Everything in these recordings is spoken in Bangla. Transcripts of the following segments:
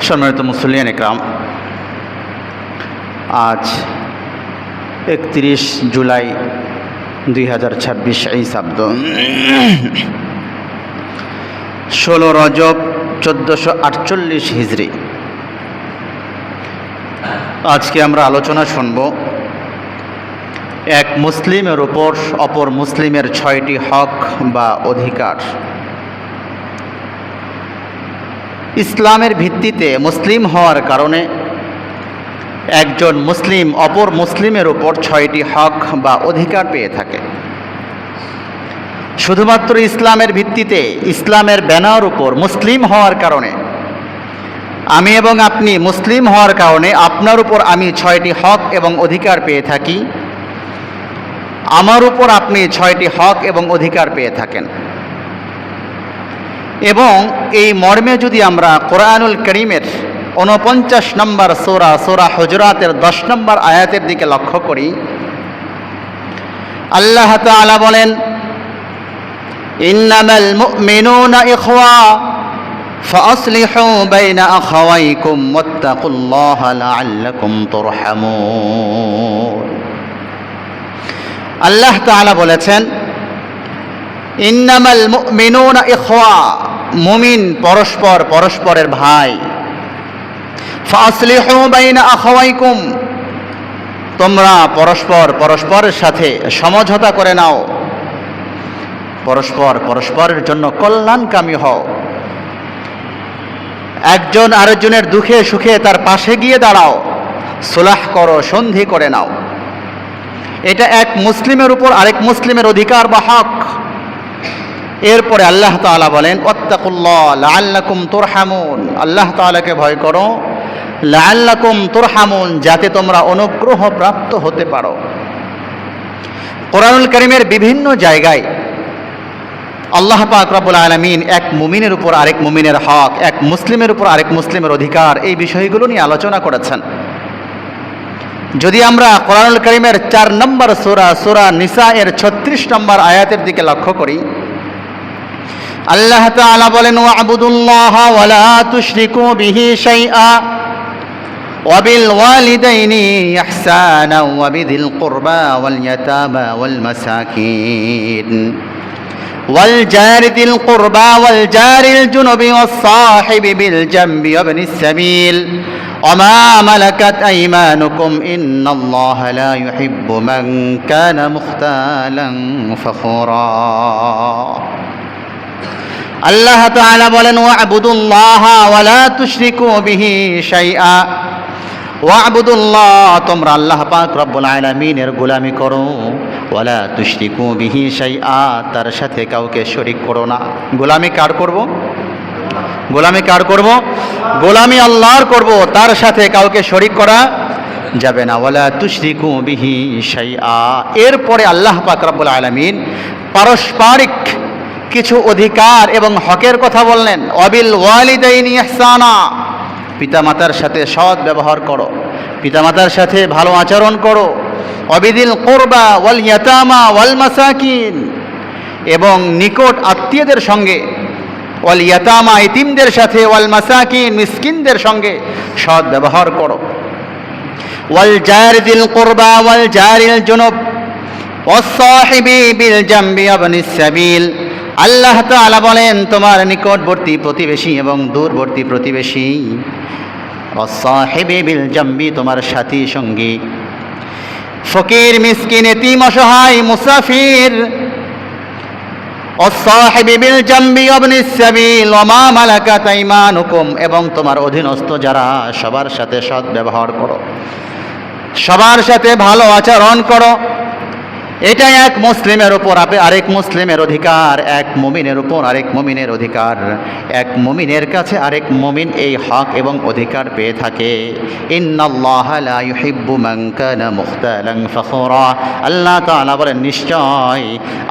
সম্মানিত মুসল্লিয়ান ইকরাম, আজ 31 জুলাই 2026 ঈসাব্দ 16 রজব 1448 হিজরি। আজকে আমরা আলোচনা শুনব এক মুসলিমের উপর অপর মুসলিমের 6টি হক বা অধিকার। ইসলামের ভিত্তিতে মুসলিম হওয়ার কারণে একজন মুসলিম অপর মুসলিমের উপর 6টি হক বা অধিকার পেয়ে থাকে। শুধুমাত্র ইসলামের ভিত্তিতে, ইসলামের ব্যানার উপর মুসলিম হওয়ার কারণে, আমি এবং আপনি মুসলিম হওয়ার কারণে আপনার উপর আমি 6টি হক এবং অধিকার পেয়ে থাকি, আমার উপর আপনি 6টি হক এবং অধিকার পেয়ে থাকেন। এবং এই মর্মে যদি আমরা কোরআনুল কারীমের 49 নম্বর সূরা হুজুরাতের 10 নম্বর আয়াতের দিকে লক্ষ্য করি, আল্লাহ তাআলা বলেন, ইন্নামাল মুমিনুনা ইখওয়া ফাআসলিহু বাইনা আখাওয়াইকুম ওয়াত্তাকুল্লাহা লাআল্লাকুম তুরহামুন। আল্লাহ তাআলা বলেছেন, ইন্নামাল মুমিনুনা ইখওয়া, মুমিন পরস্পরের ভাই। ফাসলিহু বাইনা আখাওয়াইকুম, তোমরা পরস্পরের সাথে সমঝোতা করে নাও, পরস্পরের জন্য কল্যাণকামী হও, একজন আরেকজনের দুঃখে সুখে তার পাশে গিয়ে দাঁড়াও, সুলাহ করো, সন্ধি করে নাও। এটা এক মুসলিমের উপর আরেক মুসলিমের অধিকার বা হক। এরপরে আল্লাহ তাআলা বলেন, ওয়াত্তাকুল্লাহ লাআল্লাকুম তুরহামুন, আল্লাহ তাআলাকে ভয় করো, লাআল্লাকুম তুরহামুন, যাতে তোমরা অনুগ্রহ প্রাপ্ত হতে পারো। কোরআনুল কারীমের বিভিন্ন জায়গায় আল্লাহ পাক রব্বুল আলামিন এক মুমিনের উপর আরেক মুমিনের হক, এক মুসলিমের উপর আরেক মুসলিমের অধিকার, এই বিষয়গুলো নিয়ে আলোচনা করেছেন। যদি আমরা কোরআনুল কারীমের 4 নম্বর সূরা নিসা এর 36 নম্বর আয়াতের দিকে লক্ষ্য করি, আল্লাহ তাআলা বলেন, ওয়া'বুদুল্লাহা ওয়া লা তুশরিকু বিহি শাইআ ওয়া বিল ওয়ালিদাইনি ইহসানা ওয়া বিযিল কুরবা ওয়াল ইয়াতামা ওয়াল মাসাকিন ওয়াল জারি যিল কুরবা ওয়াল জারিল জুনুবি ওয়াস সাহিবি বিল জামবি ওয়া ইবনিস সাবিল ওয়া মা মালাকাত আইমানুকুম ইন্নাল্লাহা লা ইউহিব্বু মান কানা মুখতালান ফাখুরা। আল্লাহ তাআলা বলেন, ওয়া'বুদুল্লাহা ওয়া লা তুশরিকু বিহি শাইআ, ওয়া'বুদুল্লাহ, তোমরা আল্লাহ পাক রব্বুল আলামিনের গোলামি করো, ওয়া লা তুশরিকু বিহি শাইআ, তার সাথে কাউকে শরীক করো না। গোলামি কার করব? গোলামি আল্লাহর করব, তার সাথে কাউকে শরীক করা যাবে না। ওয়া লা তুশরিকু বিহি শাইআ। এরপরে আল্লাহ পাক রব্বুল আলামিন পারস্পরিক কিছু অধিকার এবং হকের কথা বললেন। ওয়াবিল ওয়ালিদাইনি ইহসানা, পিতামাতার সাথে সৎ ব্যবহার করো, পিতামাতার সাথে ভালো আচরণ করো। ওয়াবিদিল কুরবা ওয়াল ইয়াতামা ওয়াল মাসাকিন, এবং নিকট আত্মীয়দের সঙ্গে, ওয়াল ইয়াতামা, ইতিমদের সাথে, ওয়াল মাসাকিন, মিসকিনদের সঙ্গে সৎ ব্যবহার করো। ওয়াল জারি যিল কুরবা ওয়াল জারিল জুনুব ওয়াস সাহিবি বিল জামবি ওয়া ইবনিস সাবিল। আল্লাহ তাআলা বলেন, তোমার নিকটবর্তী প্রতিবেশী এবং দূরবর্তী প্রতিবেশী, ওয়াস-সাহিবি বিল জামবি, তোমার সাথী সঙ্গী, ফকির, মিসকিন, এতিম, অসহায়, মুসাফির, ওয়াস-সাহিবি বিল জামবি ওয়া ইবনিস সাবিল ওয়া মা মালাকাত আইমানুকুম, এবং তোমার অধীনস্থ যারা, সবার সাথে সৎ ব্যবহার করো, সবার সাথে ভালো আচরণ করো। এটা এক মুসলিমের উপর আরেক মুসলিমের অধিকার, এক মুমিনের উপর আরেক মুমিনের অধিকার, এক মুমিনের কাছে আরেক মুমিন এই হক এবং অধিকার পেয়ে থাকে। ইন্নাল্লাহা লা ইউহিব্বু মান কানা মুখতালান ফখুরা, আল্লাহ তাআলা বলেন, নিশ্চয়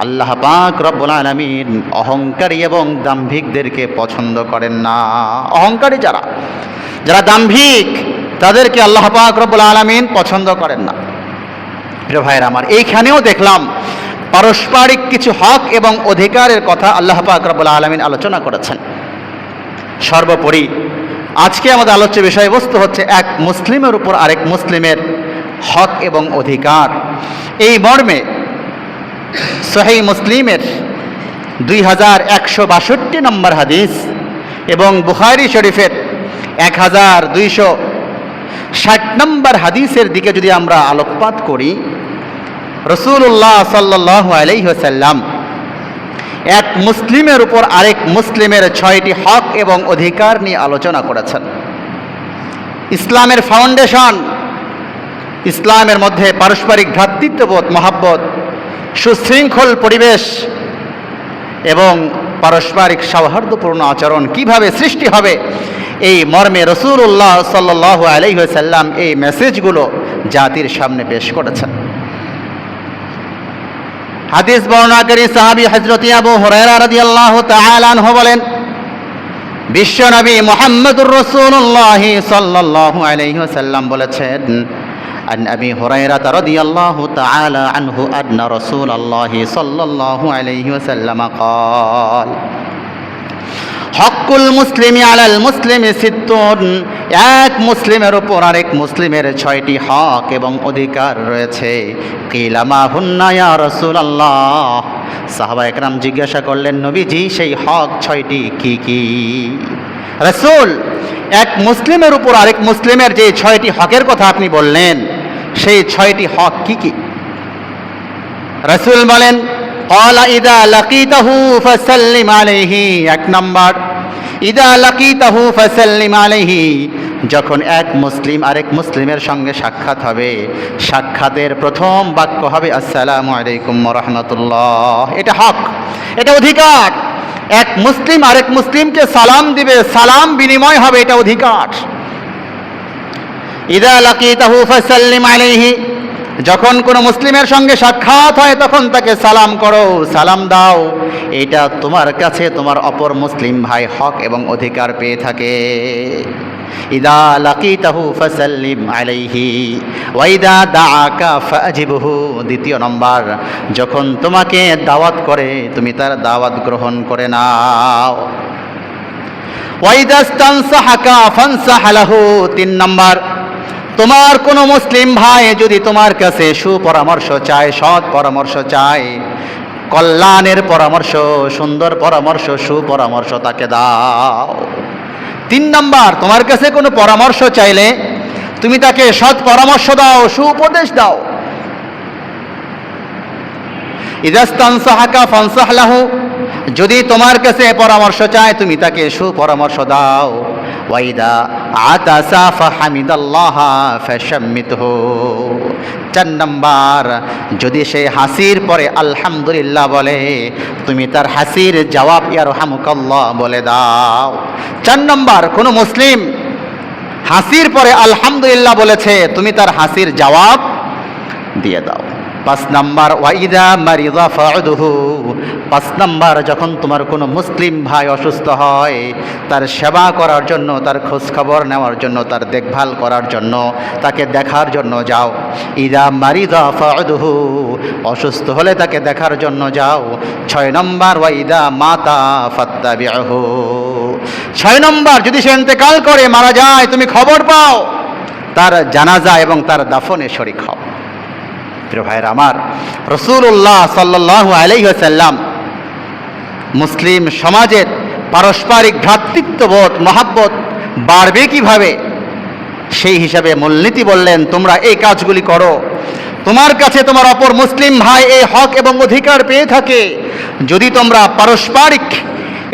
আল্লাহ পাক রব্বুল আলামিন অহংকারী এবং দাম্ভিকদেরকে পছন্দ করেন না। অহংকারী যারা দাম্ভিক, তাদেরকে আল্লাহ পাক রব্বুল আলামিন পছন্দ করেন না। প্রিয় ভাইরা আমার, এইখানেও দেখলাম পারস্পরিক কিছু হক এবং অধিকারের কথা আল্লাহ পাক রব্বুল আলামিন আলোচনা করেছেন। সর্বোপরি আজকে আমাদের আলোচ্য বিষয়বস্তু হচ্ছে এক মুসলিমের উপর আরেক মুসলিমের হক এবং অধিকার। এই মর্মে সহিহ মুসলিমের 2162 নম্বর হাদিস এবং বুখারী শরীফের 1260 নম্বর হাদিসের দিকে যদি আমরা আলোকপাত করি, রাসূলুল্লাহ সাল্লাল্লাহু আলাইহি ওয়াসাল্লাম এক মুসলিমের উপর আরেক মুসলিমের 6টি হক এবং অধিকার নিয়ে আলোচনা করেছেন। ইসলামের ফাউন্ডেশন, ইসলামের মধ্যে পারস্পরিক ভ্রাতৃত্ববোধ, মহাব্বত, সুশৃঙ্খল পরিবেশ এবং পারস্পরিক সৌহার্দ্যপূর্ণ আচরণ কিভাবে সৃষ্টি হবে, এই মর্মে রাসূলুল্লাহ সাল্লাল্লাহু আলাইহি ওয়াসাল্লাম এই মেসেজগুলো জাতির সামনে পেশ করেছেন। হাদিস বর্ণনাকারী সাহাবী হযরত আবু হুরায়রা রাদিয়াল্লাহু তাআলা আনহু বলেন, বিশ্বনবী মুহাম্মদুর রাসূলুল্লাহ সাল্লাল্লাহু আলাইহি ওয়াসাল্লাম বলেছেন, আন আবি হুরায়রা রাদিয়াল্লাহু তাআলা আনহু আন্না রাসূলুল্লাহ সাল্লাল্লাহু আলাইহি ওয়াসাল্লাম قال হকুল মুসলিমি আলাল মুসলিমি সিত্তুন, এক মুসলিমের উপর আরেক মুসলিমের 6টি হক এবং অধিকার রয়েছে। কিলা মা হুন্না ইয়া রাসূলুল্লাহ, সাহাবা একরাম জিজ্ঞাসা করলেন, নবীজি সেই হক 6টি কি কি? রাসূল, এক মুসলিমের উপর আরেক মুসলিমের যে 6টি হকের কথা আপনি বললেন, সেই 6টি হক কি কি? রাসূল বলেন, ক্বালা ইযা লাকিতাহু ফাসাল্লিম আলাইহি, এক নাম্বার, ইযা লাকিতাহু ফাসাল্লিম আলাইহি, যখন এক মুসলিম আরেক মুসলিমের সঙ্গে সাক্ষাৎ হবে, সাক্ষাতের প্রথম বাক্য হবে আসসালামু আলাইকুম ওয়া রাহমাতুল্লাহ। এটা হক, এটা অধিকার। এক মুসলিম আরেক মুসলিমকে সালাম দিবে, সালাম বিনিময় হবে, এটা অধিকার। ইযা লাকিতাহু ফাসাল্লিম আলাইহি, যখন কোনো মুসলিমের সঙ্গে সাক্ষাৎ হয় তখন তাকে সালাম করো, সালাম দাও। এটা তোমার কাছে তোমার অপর মুসলিম ভাই হক এবং অধিকার পেয়ে থাকে। ইদা লাকিতাহু ফাসাল্লিম আলাইহি ওয়া ইদা দাআকা ফাজিবহু, দ্বিতীয় নম্বর, যখন তোমাকে দাওয়াত করে তুমি তার দাওয়াত গ্রহণ করে নাও। ওয়া ইদা ইস্তানসাহাকা ফানসাহ লাহু, 3 নম্বর, তোমার কোনো মুসলিম ভাই যদি তোমার কাছে সুপরামর্শ চায়, সৎ পরামর্শ চায়, কল্যাণের পরামর্শ, সুন্দর পরামর্শ, সুপরামর্শ তাকে দাও। 3 নম্বর, তোমার কাছে কোনো পরামর্শ চাইলে তুমি তাকে সৎ পরামর্শ দাও, সুউপদেশ দাও। ইযা ইস্তানসাহাকা ফানসাহ লাহু, যদি তোমার কাছে পরামর্শ চায় তুমি তাকে সুপরামর্শ দাও। ওয়া ইযা আতাসা ফাহামিদাল্লাহ ফাশাম্মিতহু, 4 নম্বর, যদি সে হাসির পরে আলহামদুলিল্লাহ বলে তুমি তার হাসির জবাব ইয়ারহামুকাল্লাহ বলে দাও। 4 নম্বর, কোনো মুসলিম হাসির পরে আলহামদুলিল্লাহ বলেছে, তুমি তার হাসির জবাব দিয়ে দাও। 5 নম্বর, ওয়া ইযা মারিযা ফাউদহু, 5 নম্বর, যখন তোমার কোনো মুসলিম ভাই অসুস্থ হয় তার সেবা করার জন্য, তার খোঁজ খবর নেওয়ার জন্য, তার দেখভাল করার জন্য, তাকে দেখার জন্য যাও। ইযা মারিযা ফাউদহু, অসুস্থ হলে তাকে দেখার জন্য যাও। 6 নম্বর, ওয়া ইযা মাতা ফাত্তাবিহু, 6 নম্বর, যদি সে ইন্তেকাল করে, মারা যায়, তুমি খবর পাও, তার জানাজা এবং তার দাফনে শরীক হও। প্রিয় ভাইরা আমার, রাসূলুল্লাহ সাল্লাল্লাহু আলাইহি ওয়াসাল্লাম মুসলিম সমাজের পারস্পরিক ভ্রাতৃত্ববোধ, মহাব্বত বাড়বে কিভাবে সেই হিসাবে মূলনীতি বললেন, তোমরা এই কাজগুলি করো। তোমার কাছে তোমার অপর মুসলিম ভাই এই হক এবং অধিকার পেয়ে থাকে, যদি তোমরা পারস্পরিক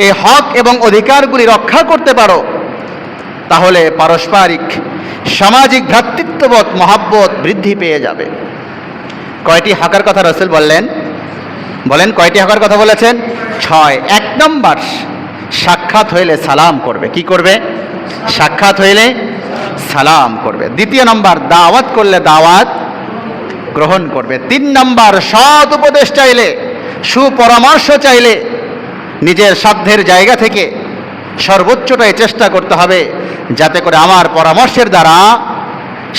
এই হক এবং অধিকারগুলি রক্ষা করতে পারো, তাহলে পারস্পরিক সামাজিক ভ্রাতৃত্ববোধ, মহাব্বত বৃদ্ধি পেয়ে যাবে। কয়টি হকের কথা রাসূল বললেন? বলেন, কয়টি হকের কথা বলেছেন? 6। 1 নম্বর, সাক্ষাৎ হইলে সালাম করবে। কি করবে? সাক্ষাৎ হইলে সালাম করবে। 2 নম্বর, দাওয়াত করলে দাওয়াত গ্রহণ করবে। 3 নম্বর, সৎ উপদেশ চাইলে, সুপরামর্শ চাইলে নিজের সাধ্যের জায়গা থেকে সর্বোচ্চটাই চেষ্টা করতে হবে যাতে করে আমার পরামর্শের দ্বারা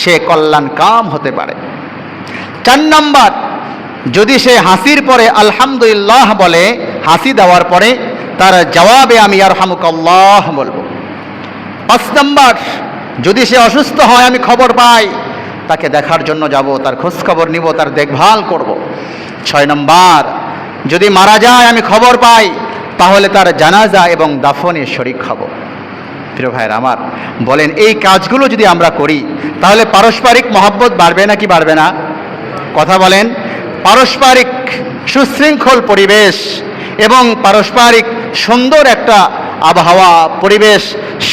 সে কল্যাণ কাম হতে পারে। 4 নম্বর, যদি সে হাসির পরে আলহামদুলিল্লাহ বলে, হাসি দেওয়ার পরে তার জবাবে আমি ইয়ারহামুকাল্লাহ বলবো। 5 নম্বর, যদি সে অসুস্থ হয় আমি খবর পাই, তাকে দেখার জন্য যাব, তার খোঁজ খবর নিব, তার দেখভাল করব। 6 নম্বর, যদি মারা যায় আমি খবর পাই, তাহলে তার জানাজা এবং দাফনে শরীক হব। প্রিয় ভাইয়েরা আমার, বলেন এই কাজগুলো যদি আমরা করি তাহলে পারস্পরিক মহব্বত বাড়বে নাকি বাড়বে না? কথা বলেন। পারস্পরিক সুশৃঙ্খল পরিবেশ এবং পারস্পরিক সুন্দর একটা আবহাওয়া, পরিবেশ,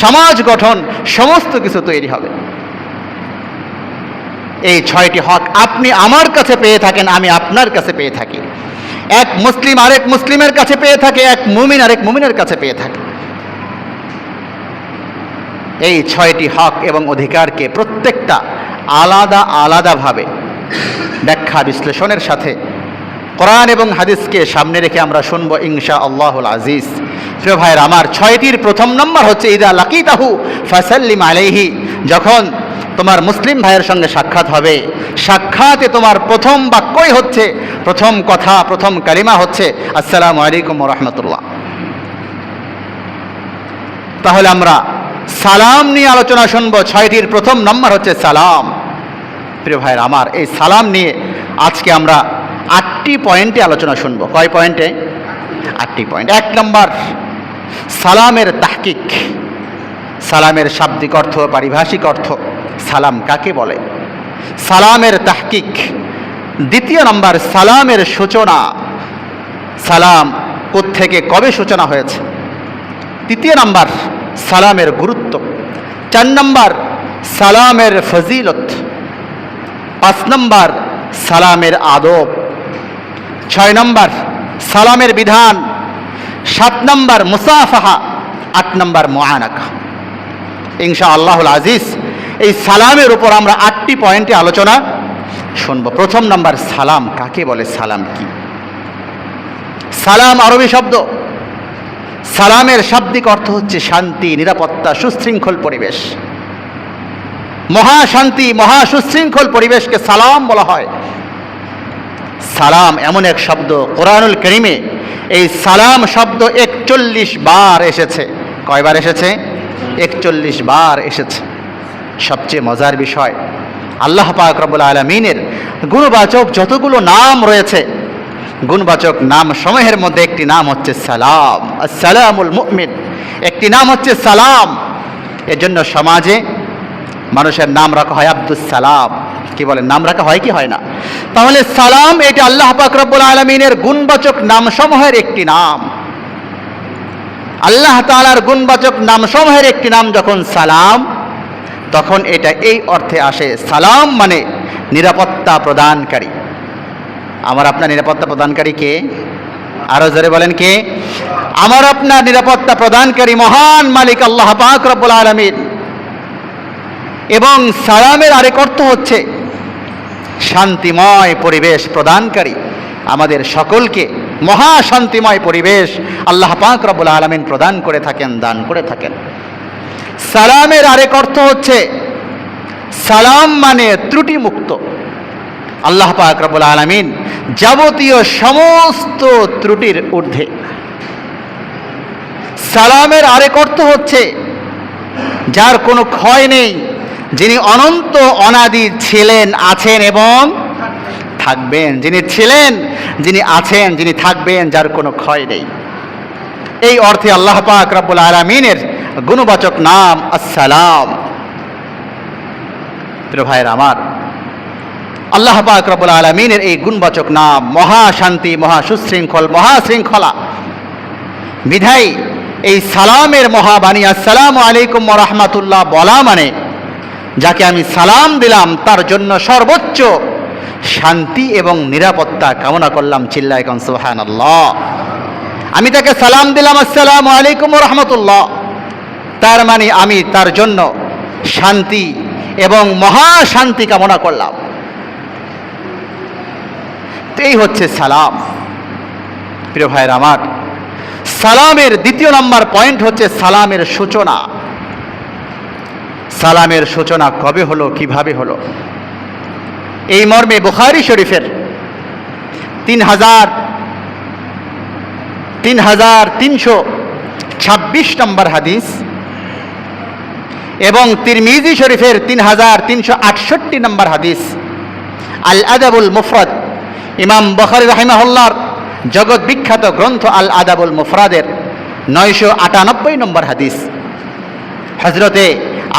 সমাজ গঠন, সমস্ত কিছু তৈরি হবে। এই 6টি হক আপনি আমার কাছে পেয়ে থাকেন, আমি আপনার কাছে পেয়ে থাকি। এক মুসলিম আরেক মুসলিমের কাছে পেয়ে থাকে, এক মুমিন আরেক মুমিনের কাছে পেয়ে থাকে। এই 6টি হক এবং অধিকারকে প্রত্যেকটা আলাদা আলাদাভাবে ব্যাখ্যা বিশ্লেষণের সাথে কোরআন এবং হাদিসকে সামনে রেখে আমরা শুনবো ইনশাআল্লাহুল আজিজ। প্রিয় ভাইয়ের আমার, 6টির প্রথম নম্বর হচ্ছে ইদা লাকিতাহু ফাসাল্লিম আলাইহি। যখন তোমার মুসলিম ভাইয়ের সঙ্গে সাক্ষাৎ হবে, সাক্ষাতে তোমার প্রথম বাক্যই হচ্ছে, প্রথম কথা, প্রথম কালিমা হচ্ছে আসসালামু আলাইকুম ওয়া রাহমাতুল্লাহ। তাহলে আমরা সালাম নিয়ে আলোচনা শুনবো। 6টির প্রথম নম্বর হচ্ছে সালাম। প্রিয় ভাইয়ের আমার, এই সালাম নিয়ে আজকে আমরা 8টি পয়েন্টে আলোচনা শুনবো। কয় পয়েন্টে? 8টি পয়েন্ট। 1 নম্বর, সালামের তাহকিক, সালামের শাব্দিক অর্থ, পারিভাষিক অর্থ, সালাম কাকে বলে, সালামের তাহকিক। 2 নম্বর, সালামের সূচনা, সালাম কোত্থেকে কবে সূচনা হয়েছে। 3 নম্বর, সালামের গুরুত্ব। 4 নম্বর, সালামের ফজিলত। 5 নম্বর, সালামের আদব। 6 নম্বর, সালামের বিধান। 7 নম্বর, মুসাফাহা। 8 নম্বর, মুআনাকা। ইনশাআল্লাহুল আজিজ, এই সালামের উপর আমরা 8টি পয়েন্টে আলোচনা শুনবো। প্রথম নম্বর, সালাম কাকে বলে, সালাম কি? সালাম আরবি শব্দ। সালামের শাব্দিক অর্থ হচ্ছে শান্তি, নিরাপত্তা, সুশৃঙ্খল পরিবেশ। মহাশান্তি, মহা সুশৃঙ্খল পরিবেশকে সালাম বলা হয়। সালাম এমন এক শব্দ, কোরআনুল কারীমে এই সালাম শব্দ 41 বার এসেছে। কয়বার এসেছে? 41 বার এসেছে। সবচেয়ে মজার বিষয়, আল্লাহ পাক রব্বুল আলামিনের গুণবাচক যতগুলো নাম রয়েছে, গুণবাচক নাম সমূহের মধ্যে একটি নাম হচ্ছে সালাম। আসসালামুল মুমিন, একটি নাম হচ্ছে সালাম। এজন্য সমাজে মানুষের নাম রাখা হয় আব্দুস সালাম। কি বলেন, নাম রাখা হয় কি হয় না? তাহলে সালাম এটা আল্লাহ পাক রব্বুল আলামিনের গুণবাচক নাম সমূহের একটি নাম। আল্লাহ তাআলার গুণবাচক নাম সমূহের একটি নাম যখন সালাম, তখন এটা এই অর্থে আসে, সালাম মানে নিরাপত্তা প্রদানকারী। আমার আপনার নিরাপত্তা প্রদানকারী কে? আরো জোরে বলেন কে? আমার আপনার নিরাপত্তা প্রদানকারী মহান মালিক আল্লাহ পাক রব্বুল আলামিন। এবং সালামের আরেক অর্থ হচ্ছে শান্তিময় পরিবেশ প্রদানকারী। আমাদের সকলকে মহা শান্তিময় পরিবেশ আল্লাহ পাক রব্বুল আলামিন প্রদান করে থাকেন, দান করে থাকেন। সালামের আরেক অর্থ হচ্ছে, সালাম মানে ত্রুটি মুক্ত। আল্লাহ পাক রব্বুল আলামিন যাবতীয় সমস্ত ত্রুটির ঊর্ধ্বে। সালামের আরেক অর্থ হচ্ছে যার কোনো ক্ষয় নেই, যিনি অনন্ত অনাদি ছিলেন, আছেন এবং থাকবেন। যিনি ছিলেন, যিনি আছেন, যিনি থাকবেন, যার কোনো ক্ষয় নেই। এই অর্থে আল্লাহ পাক রব্বুল আলামিনের গুণবাচক নাম আসসালাম। প্রিয় ভাইয়ের আমার, আল্লাহ পাক রব্বুল আলামিনের এই গুণবাচক নাম মহা শান্তি, মহা সুশৃঙ্খল, মহা শৃঙ্খলা। বিধায় এই সালামের মহাবাণী আসসালামু আলাইকুম ওয়া রাহমাতুল্লাহ বলা মানে যাকে আমি সালাম দিলাম তার জন্য সর্বোচ্চ শান্তি এবং নিরাপত্তা কামনা করলাম। চিল্লায়ে কোন সুবহানাল্লাহ। আমি তাকে সালাম দিলাম আসসালামু আলাইকুম ওয়া রাহমাতুল্লাহ, তার মানে আমি তার জন্য শান্তি এবং মহা শান্তি কামনা করলাম। এই হচ্ছে সালাম। প্রিয় ভাইয়ের আমার, সালামের 2 নম্বর পয়েন্ট হচ্ছে সালামের সূচনা। সালামের সূচনা কবে হলো, কিভাবে হলো? এই মর্মে বুখারী শরীফের 3326 নম্বর হাদিস, এবং তিরমিজি শরীফের 3368 নম্বর হাদিস, আল আদাবুল মুফরাদ, ইমাম বুখারী রাহিমাহুল্লাহর জগৎ বিখ্যাত গ্রন্থ আল আদাবুল মুফরাদের 998 নম্বর হাদিস। হযরতে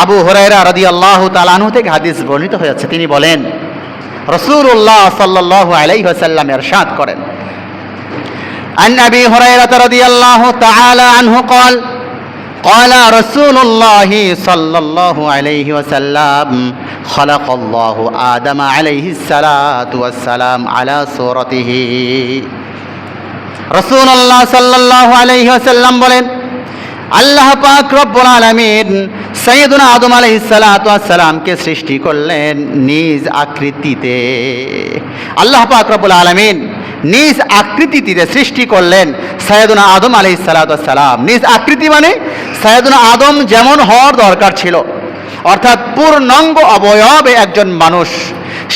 আবু হুরায়রা রাদিয়াল্লাহু তাআলা আনহু থেকে হাদিস বর্ণিত হয়েছে, তিনি বলেন রাসূলুল্লাহ সাল্লাল্লাহু আলাইহি ওয়াসাল্লাম ইরশাদ করেন, আন আবি হুরায়রা রাদিয়াল্লাহু তাআলা আনহু قال قال رسول الله صلى الله عليه وسلم خلق الله آدم عليه الصلاة والسلام على صورته। রাসূলুল্লাহ সাল্লাল্লাহু আলাইহি ওয়াসাল্লাম বলেন, আল্লাহ পাক রব্বুল আলামিন সাইয়্যিদুনা আদম আলাইহিস সালাতু ওয়াস সালামকে সৃষ্টি করলেন নিজ আকৃতিতে। আল্লাহ পাক রব্বুল আলামিন নিজ আকৃতিতে সৃষ্টি করলেন সাইয়্যিদুনা আদম আলাইহিস সালাতু ওয়াস সালাম। নিজ আকৃতি মানে সাইয়্যিদুনা আদম যেমন হওয়ার দরকার ছিল, অর্থাৎ পূর্ণাঙ্গ অবয়বে একজন মানুষ।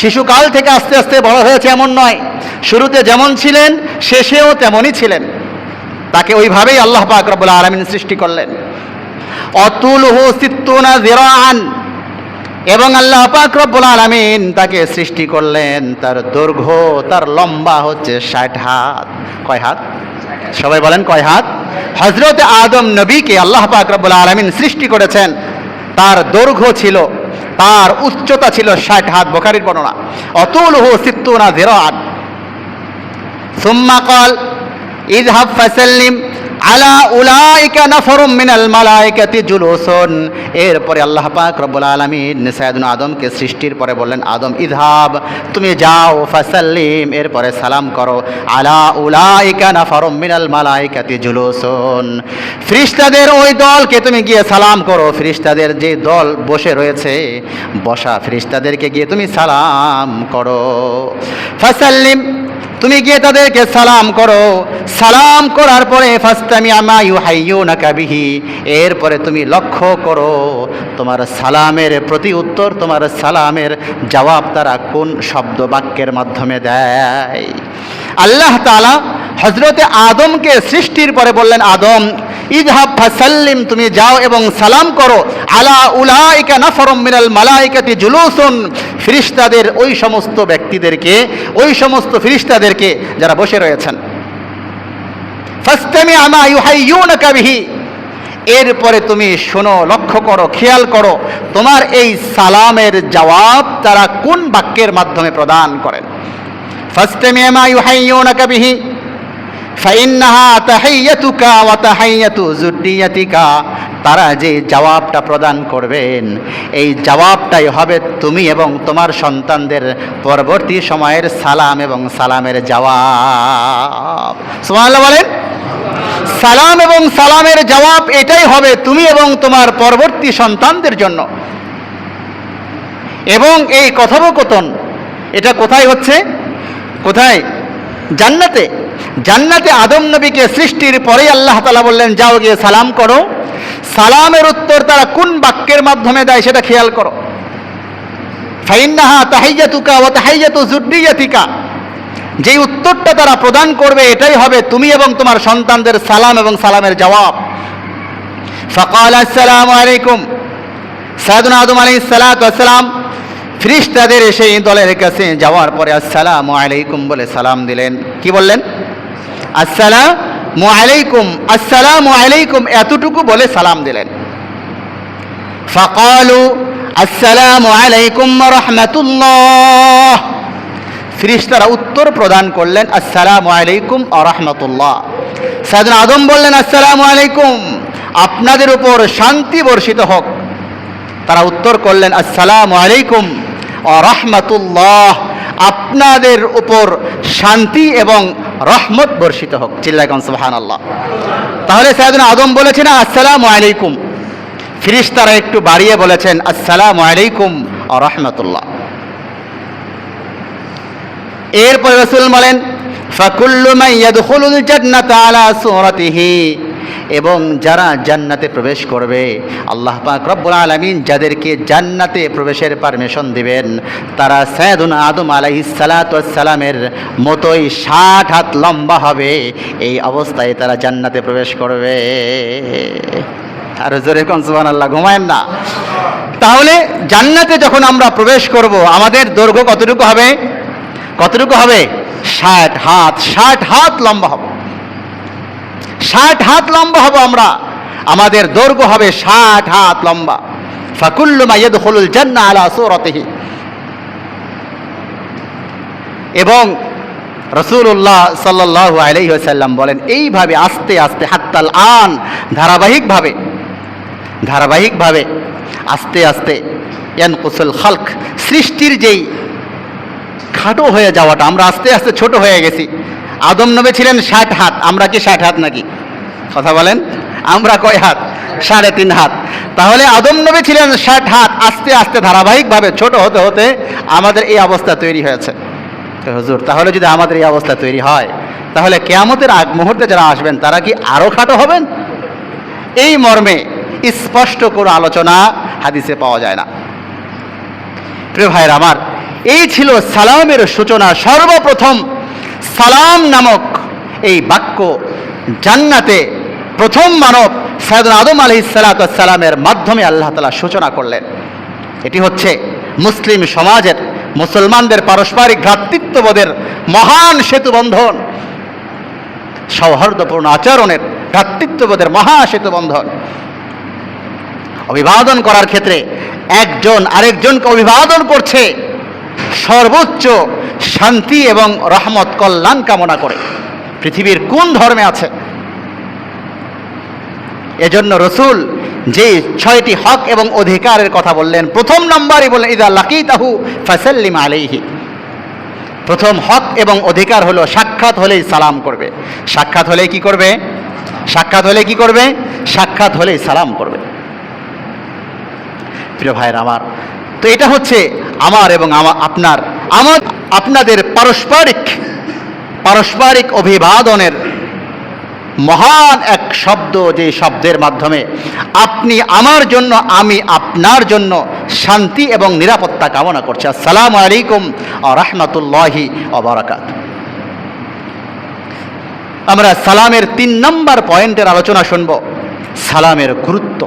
শিশুকাল থেকে আস্তে আস্তে বড় হয়েছে এমন নয়, শুরুতে যেমন ছিলেন শেষেও তেমনই ছিলেন। তাকে ওইভাবেই আল্লাহ পাক রব্বুল আলামিন সৃষ্টি করলেন। অতুলহু সিত্তুনা যিরাআন, এবং আল্লাহ পাক রব্বুল আলামিন তাকে সৃষ্টি করলেন, তার দৈর্ঘ্য তার লম্বা হচ্ছে 60 হাত। কয় হাত? সবাই বলেন কয় হাত? হযরত আদম নবীকে আল্লাহ পাক রব্বুল আলামিন সৃষ্টি করেছেন, তার দৈর্ঘ্য ছিল, তার উচ্চতা ছিল 60 হাত। বুখারীর বর্ণনা, অতুলহু সিত্তুনা যিরাআন। সুম্মা ক্বাল ইযহাব ফাসাল্লিম আলা উলাইকা নাফরুম মিনাল মালায়েকাতি জুলুসুন। এরপরে আল্লাহ পাক রব্বুল আলামিন সাইয়্যিদুনা আদমকে সৃষ্টির পরে বললেন, আদম ইযহাব, তুমি যাও, ফাসাল্লিম, এরপরে সালাম করো, আলা উলাইকা নাফরুম মিনাল মালায়েকাতি জুলুসুন, ফেরেশতাদের ওই দলকে তুমি গিয়ে সালাম করো। ফেরেশতাদের যে দল বসে রয়েছে, বসা ফেরেশতাদেরকে গিয়ে তুমি সালাম করো। ফাসাল্লিম, তুমি গিয়ে তাদেরকে সালাম করো। সালাম করার পরে ফাস্তামি আমা ইউহাইয়ুনাকা বিহি, এরপরে তুমি লক্ষ্য করো তোমার সালামের প্রতি উত্তর, তোমার সালামের জবাব তারা কোন শব্দ বাক্যের মাধ্যমে দেয়। আল্লাহ তাআলা হযরতে আদমকে সৃষ্টির পরে বললেন, আদম ইযহাব ফাসাল্লিম, তুমি যাও এবং সালাম করো, আলা উলাইকা নাফরুম মিনাল মালায়েকাতি জুলুসুন, ফেরেশতাদের ওই সমস্ত ব্যক্তিদেরকে, ওই সমস্ত ফেরেশতাদেরকে যারা বসে রয়েছেন। ফাস্তামি আমা ইউহাইয়ুনাকা বিহি, এরপরে তুমি শোনো, লক্ষ্য করো, খেয়াল করো তোমার এই সালামের জবাব তারা কোন বাক্যের মাধ্যমে প্রদান করেন। ফাস্তামি আমা ইউহাইয়ুনাকা বিহি ফাইন্নাহা তাহিয়াতুকা ওয়া তাহিয়াতু যুররিয়াতিকা, তারা যে জবাবটা প্রদান করবেন এই জবাবটাই হবে তুমি এবং তোমার সন্তানদের পরবর্তী সময়ের সালাম এবং সালামের জবাব। সুবহানাল্লাহ বলেন। সালাম এবং সালামের জবাব এটাই হবে তুমি এবং তোমার পরবর্তী সন্তানদের জন্য। এবং এই কথোপকথন এটা কোথায় হচ্ছে? কোথায়? জান্নাতে। জান্নাতে আদম নবীকে সৃষ্টির পরেই আল্লাহ তাআলা বললেন, যাও গিয়ে সালাম করো। সালামের উত্তর তারা কোন বাক্যের মাধ্যমে দেয় সেটা খেয়াল করো। ফাইন্নাহা তাহিয়াতুকা ওয়া তাহিয়াতু যুররিয়াতিকা, যেই উত্তরটা তারা প্রদান করবে এটাই হবে তুমি এবং তোমার সন্তানদের সালাম এবং সালামের জবাব। ফাকাল আসসালামু আলাইকুম, সাইয়্যিদুনা আদম আলাইহিস সালাতু ওয়াস সালাম ফেরেশতাদের সেই দলের কাছে যাওয়ার পরে আসসালামু আলাইকুম বলে সালাম দিলেন। কি বললেন? আসসালামু আলাইকুম, আসসালামু আলাইকুম, এতটুকু বলে সালাম দিলেন। ফাকালু আসসালামু আলাইকুম ওয়া রাহমাতুল্লাহ, ফেরেশতারা উত্তর প্রদান করলেন আসসালামু আলাইকুম ওয়া রাহমাতুল্লাহ। সাইয়্যিদুনা আদম বললেন, আসসালামু আলাইকুম, আপনাদের উপর শান্তি বর্ষিত হোক। তারা উত্তর করলেন আসসালামু আলাইকুম ওয়া রাহমাতুল্লাহ, আপনাদের উপর শান্তি এবং রহমত বর্ষিত হোক। চিল্লায় কোন সুবহানাল্লাহ। তাহলে সাইয়্যিদুনা আদম বলেছেন আসসালামু আলাইকুম, ফেরেশতারা একটু বাড়িয়ে বলেছেন আসসালামু আলাইকুম ওয়া রাহমাতুল্লাহ। এরপর রাসূল বলেন, ফাকুল্লু মান ইয়াদখুলুল জান্নাতা আলা সূরাতিহি, এবং যারা জান্নাতে প্রবেশ করবে আল্লাহ পাক রব্বুল আলামিন যাদেরকে জান্নাতে প্রবেশের পারমিশন দিবেন তারা সাইয়্যিদুনা আদম আলাইহিস সালাতু ওয়াস সালামের মতোই 60 হাত লম্বা হবে। এই অবস্থায় তারা জান্নাতে প্রবেশ করবে। আর জোরে কোন সুবহানাল্লাহ, ঘুমায়েন না। তাহলে জান্নাতে যখন আমরা প্রবেশ করব আমাদের দৈর্ঘ্য কতটুকু হবে? কতটুকু হবে? 60 হাত। 60 হাত লম্বা হবে। 60 হাত লম্বা হব আমরা, আমাদের দৈর্ঘ্য হবে 60 হাত লম্বা। ফাকুল্লু মা ইয়াদখুলুল জান্নাহ আলা সূরাতিহি। এবং রাসূলুল্লাহ সাল্লাল্লাহু আলাইহি ওয়াসাল্লাম বলেন এইভাবে আস্তে আস্তে হাত্তাল আন, ধারাবাহিকভাবে আস্তে আস্তে ইয়ানকুসুল খালক, সৃষ্টির যেই খাটো হয়ে যাওয়াটা, আমরা আস্তে আস্তে ছোট হয়ে গেছি। আদম নবী ছিলেন 60 হাত, আমরা কি 60 হাত নাকি? কথা বলেন, আমরা কয় হাত? 3.5 হাত। তাহলে আদম নবী ছিলেন 60 হাত, আস্তে আস্তে ধারাবাহিকভাবে ছোট হতে হতে আমাদের এই অবস্থা তৈরি হয়েছে। তো হুজুর, তাহলে যদি আমাদের এই অবস্থা তৈরি হয় তাহলে কিয়ামতের আগ মুহূর্তে যারা আসবেন তারা কি আরো খাটো হবেন? এই মর্মে স্পষ্ট কোনো আলোচনা হাদিসে পাওয়া যায় না। প্রিয় ভাইয়ের আমার, এই ছিল সালামের সূচনা। সর্বপ্রথম সালাম নামক এই বাক্য জান্নাতে প্রথম মানব সাইয়েদনা আদম আলাইহিস সালাতু ওয়াস সালামের মাধ্যমে আল্লাহ তাআলা সূচনা করলেন। এটি হচ্ছে মুসলিম সমাজের, মুসলমানদের পারস্পরিক ভ্রাতৃত্ববোধের মহান সেতুবন্ধন, সৌহার্দ্যপূর্ণ আচরণের ভ্রাতৃত্ববোধের মহা সেতুবন্ধন। অভিবাদন করার ক্ষেত্রে একজন আরেকজনকে অভিবাদন করছে সর্বোচ্চ শান্তি এবং রহমত কল্যাণ কামনা করে। পৃথিবীর কোন ধর্মে আছে? এজন্য রসুল যে 6টি হক এবং অধিকারের কথা বললেন, প্রথম নম্বরই বললেন ইযা লাকিতাহু ফাসাল্লিম আলাইহি। প্রথম হক এবং অধিকার হলো সাক্ষাৎ হলেই সালাম করবে। সাক্ষাৎ হলেই কি করবে? সাক্ষাৎ হলে কি করবে? সাক্ষাৎ হলেই সালাম করবে। প্রিয় ভাইয়ের আমার, তো এটা হচ্ছে আমার এবং আপনাদের পারস্পরিক অভিবাদনের মহান এক শব্দ, যে শব্দের মাধ্যমে আপনি আমার জন্য, আমি আপনার জন্য শান্তি এবং নিরাপত্তা কামনা করছি। আসসালামু আলাইকুম ওয়া রাহমাতুল্লাহি ওয়া বারাকাতুহু। আমরা সালামের 3 নম্বর পয়েন্টের আলোচনা শুনব, সালামের গুরুত্ব।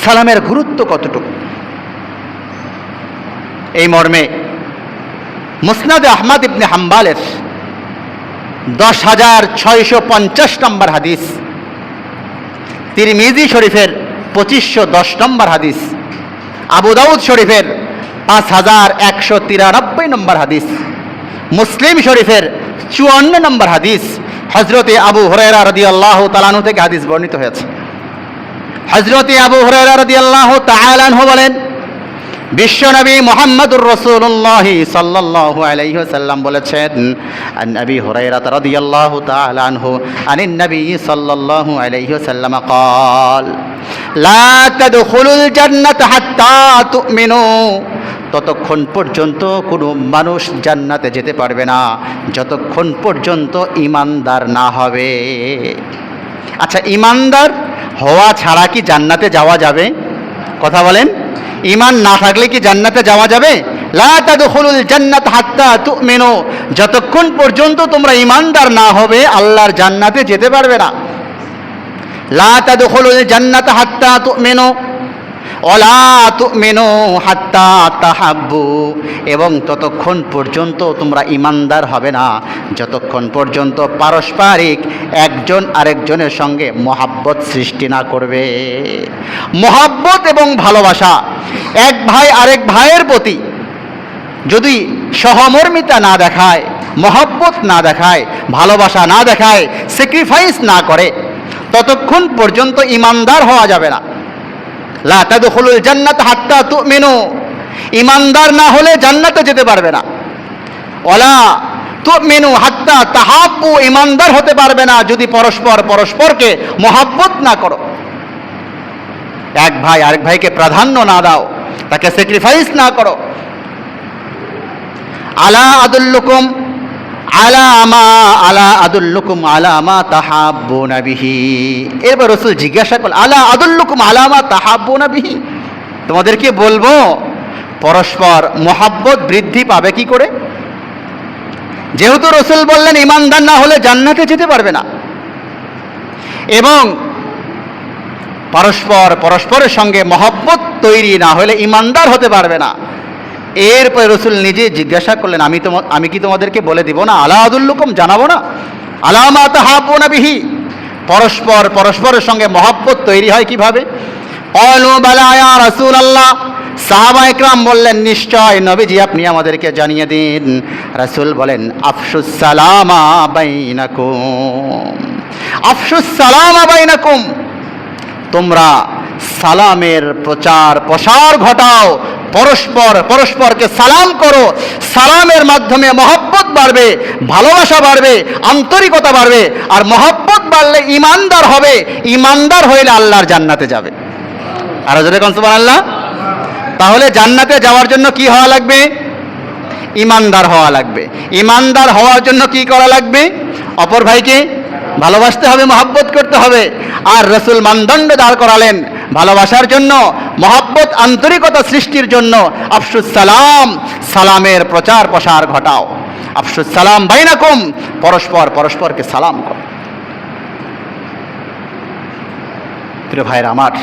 সালামের গুরুত্ব কতটুকু? এই মর্মে মুসনাদে আহমদ ইবনে হাম্বালের 10,650 নম্বর হাদিস, তিরমিজি শরীফের 2510 নম্বর হাদিস, আবু দাউদ শরীফের 5193 নম্বর হাদিস, মুসলিম শরীফের 54 নম্বর হাদিস, হযরতে আবু হুরায়রা রাদিয়াল্লাহু তাআলা আনহু থেকে হাদিস বর্ণিত হয়েছে। হযরতে আবু হুরায়রা রাদিয়াল্লাহু তাআলা আনহু বলেন, বিশ্বনবী মুহাম্মদুর রাসূলুল্লাহ সাল্লাল্লাহু আলাইহি ওয়াসাল্লাম বলেছেন, আন আবি হুরায়রা রাদিয়াল্লাহু তাআলা আনহু আনিন নবী সাল্লাল্লাহু আলাইহি ওয়াসাল্লাম قال লা তাদখুলুল জান্নাতা হাত্তা তুমিনু। ততক্ষণ পর্যন্ত কোনো মানুষ জান্নাতে যেতে পারবে না যতক্ষণ পর্যন্ত ঈমানদার না হবে। আচ্ছা, ঈমানদার হওয়া ছাড়া কি জান্নাতে যাওয়া যাবে? কথা বলেন, ঈমান না থাকলে কি জান্নাতে যাওয়া যাবে? লা তাদখুলুল জান্নাত হাত্তা তুমিনু, যতক্ষণ পর্যন্ত তোমরা ঈমানদার না হবে আল্লাহর জান্নাতে যেতে পারবে না। লা তাদখুলুল জান্নাত হাত্তা তুমিনু ওয়ালা তুমিনু হাত্তা তাহাব্বু, এবং ততক্ষণ পর্যন্ত তোমরা ঈমানদার হবে না যতক্ষণ পর্যন্ত পারস্পরিক একজন আরেকজনের সঙ্গে মহাব্বত সৃষ্টি না করবে। মহাব্বত এবং ভালোবাসা, এক ভাই আরেক ভাইয়ের প্রতি যদি সহমর্মিতা না দেখায়, মহাব্বত না দেখায়, ভালোবাসা না দেখায়, স্যাক্রিফাইস না করে, ততক্ষণ পর্যন্ত ঈমানদার হওয়া যাবে না। লা তাদখুলুল জান্নাত হাত্তা তুমিনু, ঈমানদার না হলে জান্নাতে যেতে পারবে না। ওয়ালা তুমিনু হাত্তা তাহাব্বু, ঈমানদার হতে পারবে না যদি পরস্পরকে মহাব্বত না করো, এক ভাই আরেক ভাইকে প্রাধান্য না দাও, তাকে স্যাক্রিফাইস না করো। আলা আদুল্লুকুম আলা মা তাহাব্বুনা বিহি। এবার রাসূল জিজ্ঞাসা করলেন, আলা আদুল্লুকুম আলা মা তাহাব্বুনা বিহি, তোমাদেরকে বলবো পরস্পর মহাব্বত বৃদ্ধি পাবে কি করে? যেহেতু রাসূল বললেন ঈমানদার না হলে জান্নাতে যেতে পারবে না, এবং পরস্পরের সঙ্গে মহব্বত তৈরি না হলে ইমানদার হতে পারবে না। এরপরে রসুল নিজে জিজ্ঞাসা করলেন, আমি কি তোমাদেরকে বলে দিব না? আলা আদুল্লুকুম, জানাবো না? আলা মা তাহাব্বুনা বিহি, পরস্পরের সঙ্গে মহব্বত তৈরি হয় কিভাবে? ক্বালু বালা ইয়া রাসূলুল্লাহ, সাহাবা ইকরাম বললেন, নিশ্চয় নবীজি, আপনি আমাদেরকে জানিয়ে দিন। রাসূল বলেন, আফশুস সালামা বাইনাকুম, আফশুস সালামা বাইনাকুম, তোমরা সালামের প্রচার প্রসার ঘটাও, পরস্পরকে সালাম করো। সালামের মাধ্যমে মহব্বত বাড়বে, ভালোবাসা বাড়বে, আন্তরিকতা বাড়বে। আর মহব্বত বাড়লে ইমানদার হবে, ইমানদার হইলে আল্লাহর জান্নাতে যাবে। আর যদি কোন সুবহানাল্লাহ। তাহলে জান্নাতে যাওয়ার জন্য কি হওয়া লাগবে? ইমানদার হওয়া লাগবে। ইমানদার হওয়ার জন্য কি করা লাগবে? অপর ভাইকে ভালোবাসতে হবে, মহব্বত করতে হবে। আর রসুল মানদণ্ড দাঁড় করালেন ভালোবাসার জন্য, মহব্বত আন্তরিকতা সৃষ্টির জন্য। আফশুস সালাম, সালামের প্রচার প্রসার ঘটাও। আফশুস সালাম বাইনাকুম, পরস্পরকে সালাম করো। প্রিয় ভাইরা আমার,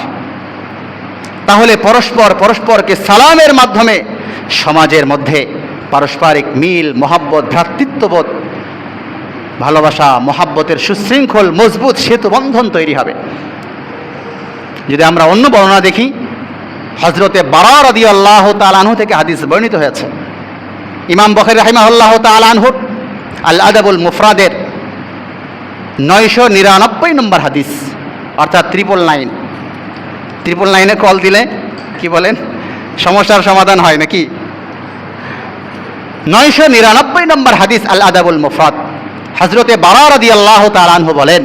তাহলে পরস্পরকে সালামের মাধ্যমে সমাজের মধ্যে পারস্পরিক মিল, মহব্বত, ভ্রাতৃত্ববোধ, ভালোবাসা, মহাব্বতের সুশৃঙ্খল মজবুত সেতু বন্ধন তৈরি হবে। যদি আমরা অন্য বর্ণনা দেখি, হযরতে বারা রাদিয়াল্লাহু তাআলা আনহু থেকে হাদিস বর্ণিত হয়েছে। ইমাম বুখারী রাহিমাহুল্লাহ তাআলা আনহু আল আদাবুল মুফরাদের 999 নম্বর হাদিস, অর্থাৎ 999 কল দিলে কি বলেন, সমস্যার সমাধান হয় নাকি? 999 নম্বর হাদিস, আল আদাবুল মুফরাদ। হযরতে বারা রাদিয়াল্লাহু তাআলা আনহু বলেন,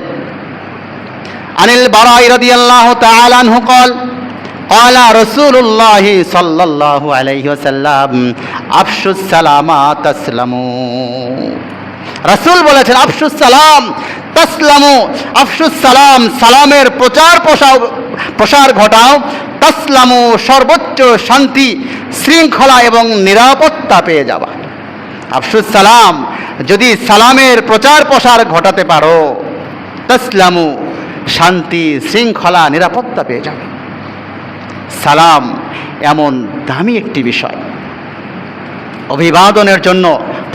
আনিল বারা রাদিয়াল্লাহু তাআলা আনহু قال قال رسول الله صلى الله عليه وسلم আফশুস সালামা তাসলামু। রাসূল বলেছেন, আফশুস সালাম তাসলামু, আফশুস সালাম, সালামের প্রসার ঘটাও। তাসলামু, সর্বোচ্চ শান্তি, শৃঙ্খলা এবং নিরাপত্তা পেয়ে যাবা। আফশুস সালাম, যদি সালামের প্রচার প্রসার ঘটাতে পারো, তাসলামু, শান্তি, শৃঙ্খলা, নিরাপত্তা পেয়ে যাবে। সালাম এমন দামি একটি বিষয়। অভিবাদনের জন্য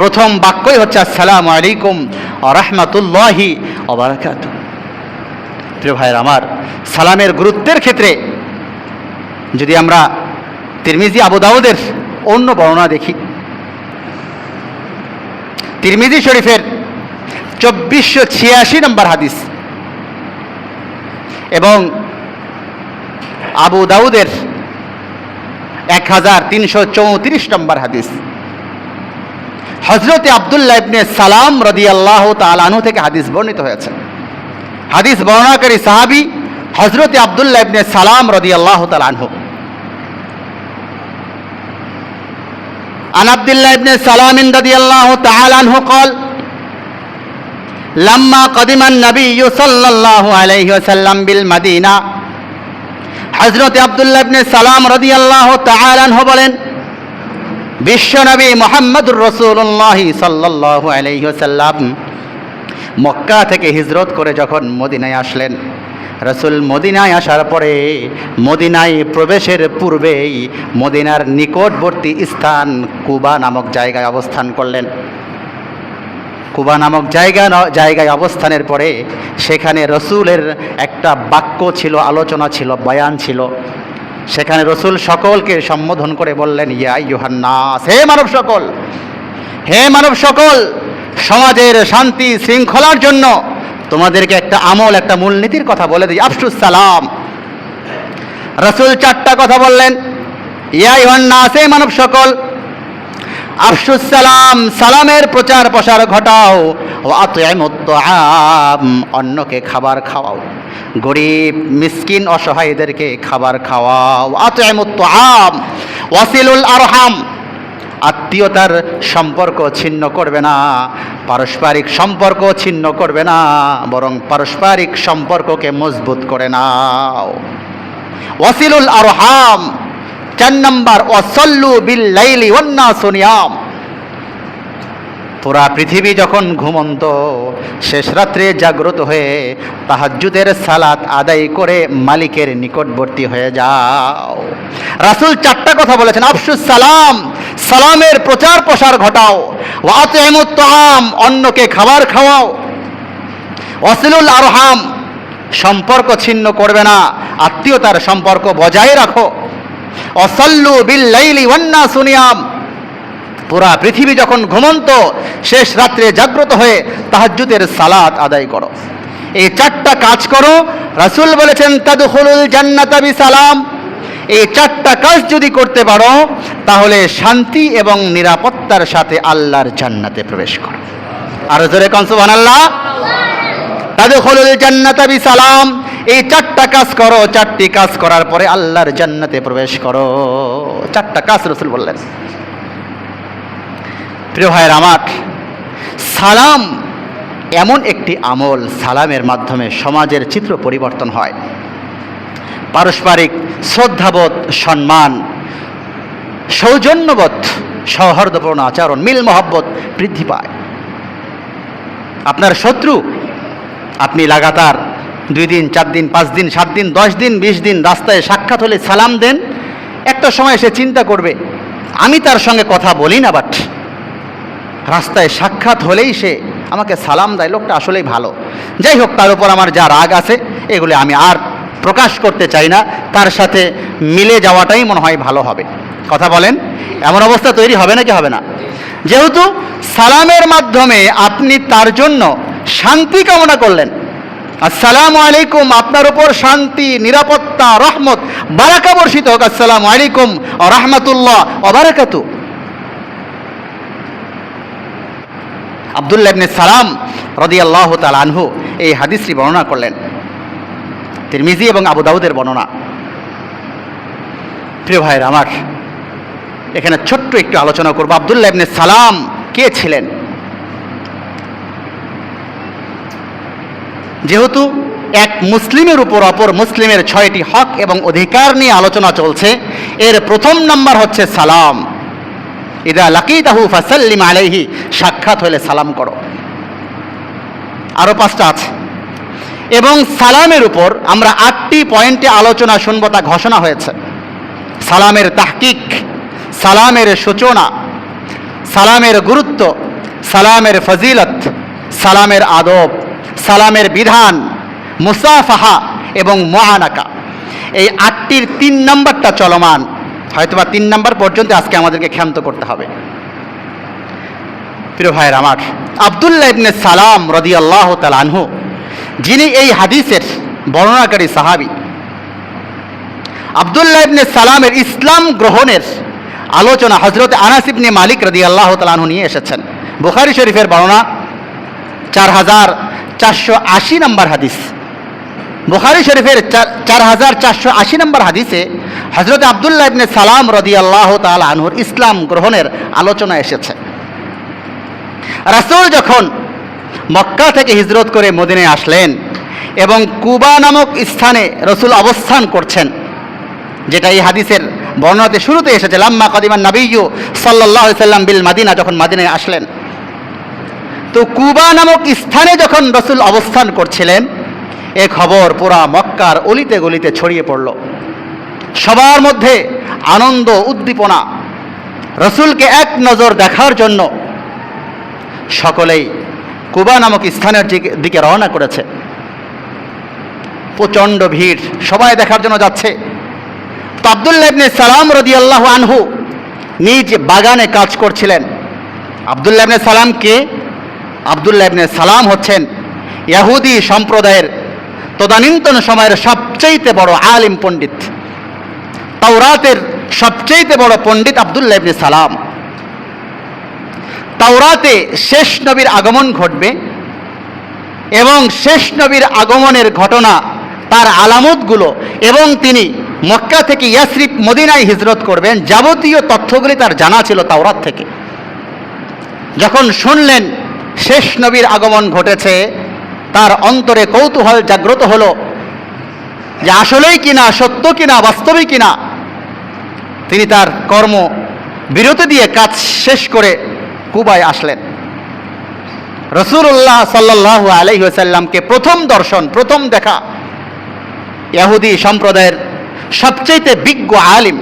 প্রথম বাক্যই হচ্ছে আসসালামু আলাইকুম ওয়া রাহমাতুল্লাহি ওয়া বারাকাতুহু। প্রিয় ভাইয়ের আমার, সালামের গুরুত্বের ক্ষেত্রে যদি আমরা তিরমিজি, আবু দাউদের অন্য বর্ণনা দেখি, তিরমিজি শরীফের 2486 নম্বর হাদিস এবং আবু দাউদের 1334 নম্বর হাদিস, হযরতে আব্দুল্লাহ ইবনে সালাম রাদিয়াল্লাহু তাআলা আনহু থেকে হাদিস বর্ণিত হয়েছে। হাদিস বর্ণনাকারী সাহাবী হযরতে আব্দুল্লাহ ইবনে সালাম রাদিয়াল্লাহু তাআলা আনহু। আন আব্দুল্লাহ ইবনে সালাম রাদিয়াল্লাহু তাআলা আনহু قال لما قدم النبي صلى الله عليه وسلم بالمدينة। হযরতে আব্দুল্লাহ ইবনে সালাম রাদিয়াল্লাহু তাআলা আনহু বলেন, বিশ্বনবী মুহাম্মদুর রাসূলুল্লাহ সাল্লাল্লাহু আলাইহি ওয়াসাল্লাম মক্কা থেকে হিজরত করে যখন মদিনায় আসলেন, রাসূল মদিনায় আসার পরে মদিনায় প্রবেশের পূর্বেই মদিনার নিকটবর্তী স্থান কুবা নামক জায়গায় অবস্থান করলেন। কুবা নামক জায়গায় অবস্থানের পরে সেখানে রসুলের একটা বাক্য ছিল, আলোচনা ছিল, বয়ান ছিল। সেখানে রসুল সকলকে সম্বোধন করে বললেন, ইয়া আইয়ুহান নাস, হে মানব সকল, হে মানব সকল, সমাজের শান্তি শৃঙ্খলার জন্য তোমাদেরকে একটা আমল, একটা মূলনীতির কথা বলে দিই, আফশুস সালাম। রসুল 4টা কথা বললেন, ইয়া আইয়ুহান নাস, হে মানব সকল, আফশুস সালাম, সালামের প্রচার প্রসার ঘটাও। ওয়া আতইমুত তাআম, অন্যকে খাবার খাওয়াও, গরিব মিসকিন অসহায়দেরকে খাবার খাওয়াও। আতইমুত তাআম, ওয়াসিলুল আরহাম, আত্মীয়তার সম্পর্ক ছিন্ন করবে না, পারস্পরিক সম্পর্ক ছিন্ন করবে না, বরং পারস্পরিক সম্পর্ককে মজবুত করে নাও। ওয়াসিলুল আরহাম। 4 নম্বর, ওয়াসাল্লু বিল লাইলি ওয়ান নাসু নিয়াম, পুরা পৃথিবী যখন ঘুমন্ত, শেষ রাত্রে জাগ্রত হয়ে তাহাজ্জুদের সালাত আদায় করে মালিকের নিকটবর্তী হয়ে যাও। রাসূল 4টা কথা বলেছেন। আফশুস সালাম, সালামের প্রচার প্রসার ঘটাও। ওয়া আতইমুত তাআম, অন্যকে খাবার খাওয়াও। ওয়াসিলুল আরহাম, সম্পর্ক ছিন্ন করবে না, আত্মীয়তার সম্পর্ক বজায় রাখো। ওয়াসাল্লু বিল লাইলি ওয়ান নাসু নিয়াম, পুরা পৃথিবী যখন ঘুমন্ত, শেষ রাত্রে জাগ্রত হয়ে তাহাজ্জুদের সালাত আদায় করো। এই 4টা কাজ করো। রাসূল বলেছেন তাদখুলুল জান্নাতা বিসালাম, এই 4টা কাজ যদি করতে পারো তাহলে শান্তি এবং নিরাপত্তার সাথে আল্লাহর জান্নাতে প্রবেশ করো। আর জোরে কোন সুবহানাল্লাহ। তাদখুলুল জান্নাতা বিসালাম, এই 4টা কাজ করো। 4টি কাজ করার পরে আল্লাহর জান্নাতে প্রবেশ করো। 4টা কাজ রাসূল বললেন। প্রিয় ভাইয়ের আমার, সালাম এমন একটি আমল, সালামের মাধ্যমে সমাজের চিত্র পরিবর্তন হয়। পারস্পরিক শ্রদ্ধাবোধ, সম্মান, সৌজন্যবোধ, সৌহার্দ্যপূর্ণ আচরণ, মিল মহব্বত বৃদ্ধি পায়। আপনার শত্রু আপনি লাগাতার 2 দিন 4 দিন 5 দিন 7 দিন 10 দিন 20 দিন রাস্তায় সাক্ষাৎ হলে সালাম দেন, একটা সময় সে চিন্তা করবে আমি তার সঙ্গে কথা বলি না, বাট রাস্তায় সাক্ষাৎ হলেই সে আমাকে সালাম দেয়, লোকটা আসলেই ভালো। যাই হোক, তার উপর আমার যা রাগ আছে এগুলি আমি আর প্রকাশ করতে চাই না, তার সাথে মিলে যাওয়াটাই মনে হয় ভালো হবে। কথা বলেন, এমন অবস্থা তৈরি হবে নাকি হবে না? যেহেতু সালামের মাধ্যমে আপনি তার জন্য শান্তি কামনা করলেন, আসসালামু আলাইকুম, আপনার উপর শান্তি, নিরাপত্তা, রহমত, বারাকা বর্ষিত হোক, আসসালামু আলাইকুম ওয়া রাহমাতুল্লাহ ওয়া বারাকাতুহু। আব্দুল্লাহ ইবনে সালাম রাদিয়াল্লাহু তাআলা আনহু এই হাদিসটি বর্ণনা করলেন, তিরমিজি এবং আবু দাউদের বর্ণনা। প্রিয় ভাইয়ের আমার, এখানে ছোট্ট একটু আলোচনা করব। আব্দুল্লাহ ইবনে সালাম কে ছিলেন? যেহেতু এক মুসলিমের উপর অপর মুসলিমের 6টি হক এবং অধিকার নিয়ে আলোচনা চলছে, এর প্রথম নাম্বার হচ্ছে সালাম। ইদা লাকিতাহু ফাসাল্লিম আলাইহি, সাক্ষাৎ হলে সালাম করো। আরও 5টা আছে। এবং সালামের উপর আমরা 8টি পয়েন্টে আলোচনা শুনবো, তা ঘোষণা হয়েছে। সালামের তাহকিক, সালামের সূচনা, সালামের গুরুত্ব, সালামের ফজিলত, সালামের আদব, সালামের বিধান, মুসাফাহা এবং মুআনাকা। এই 8টির 3 নম্বরটা চলমান, হয়তোবা 3 নম্বর পর্যন্ত আজকে আমাদেরকে ক্ষান্ত করতে হবে। প্রিয় ভাইয়ের আমার, আব্দুল্লাহ ইবনে সালাম রাদিয়াল্লাহু তাআলা আনহু, যিনি এই হাদিসের বর্ণনাকারী সাহাবী, আব্দুল্লাহ ইবনে সালামের ইসলাম গ্রহণের আলোচনা হযরত আনাস ইবনে মালিক রাদিয়াল্লাহু তাআলা আনহু নিয়ে এসেছেন। বুখারী শরীফের বর্ণনা 4480 নম্বর হাদিস। বুখারী শরীফের 4480 নম্বর হাদিসে হযরত আব্দুল্লাহ ইবনে সালাম রাদিয়াল্লাহু তাআলা আনহুর ইসলাম গ্রহণের আলোচনা এসেছে। রাসূল যখন মক্কা থেকে হিজরত করে মদিনায় আসলেন এবং কুবা নামক স্থানে রাসূল অবস্থান করছেন, যেটা এই হাদিসের বর্ণনাতে শুরুতে এসেছে, লাম্মা কাদিমান নবিয়্যু সাল্লাল্লাহু আলাইহি সাল্লাম বিল মাদিনা, যখন মাদিনায় আসলেন, তো কুবা নামক স্থানে যখন রাসূল অবস্থান করছিলেন, এ খবর পুরা মক্কার অলিতে গলিতে ছড়িয়ে পড়ল। সবার মধ্যে আনন্দ, উদ্দীপনা, রাসূলকে এক নজর দেখার জন্য সকলেই কুবা নামক স্থানের দিকে রওনা করেছে। প্রচণ্ড ভিড়, সবাই দেখার জন্য যাচ্ছে। তো আব্দুল্লাহ ইবনে সালাম রাদিয়াল্লাহু আনহু নিজ বাগানে কাজ করছিলেন। আব্দুল্লাহ ইবনে সালাম কে? আব্দুল্লাহ ইবনে সালাম হচ্ছেন ইহুদি সম্প্রদায়ের তদানীন্তন সময়ের সবচেয়ে বড় আলিম, পণ্ডিত। তাওরাতের সবচেয়ে বড় পণ্ডিত আব্দুল্লাহ ইবনে সালাম। তাওরাতে শেষ নবীর আগমন ঘটবে এবং শেষ নবীর আগমনের ঘটনা, তার আলামতগুলো, এবং তিনি মক্কা থেকে ইয়াসরিব মদিনায় হিজরত করবেন, যাবতীয় তথ্যগুলি তার জানা ছিল তাওরাত থেকে। যখন শুনলেন শেষ নবীর আগমন ঘটেছে, তার অন্তরে কৌতূহল জাগ্রত হলো যে আসলেই কিনা, সত্য কিনা, বাস্তবিক কিনা। তিনি তার কর্ম বিরতি দিয়ে কাজ শেষ করে কুবায় আসলেন। রাসূলুল্লাহ সাল্লাল্লাহু আলাইহি ওয়াসাল্লামকে প্রথম দর্শন, প্রথম দেখা ইহুদি সম্প্রদায়ের সবচেয়ে বিজ্ঞ আলিম,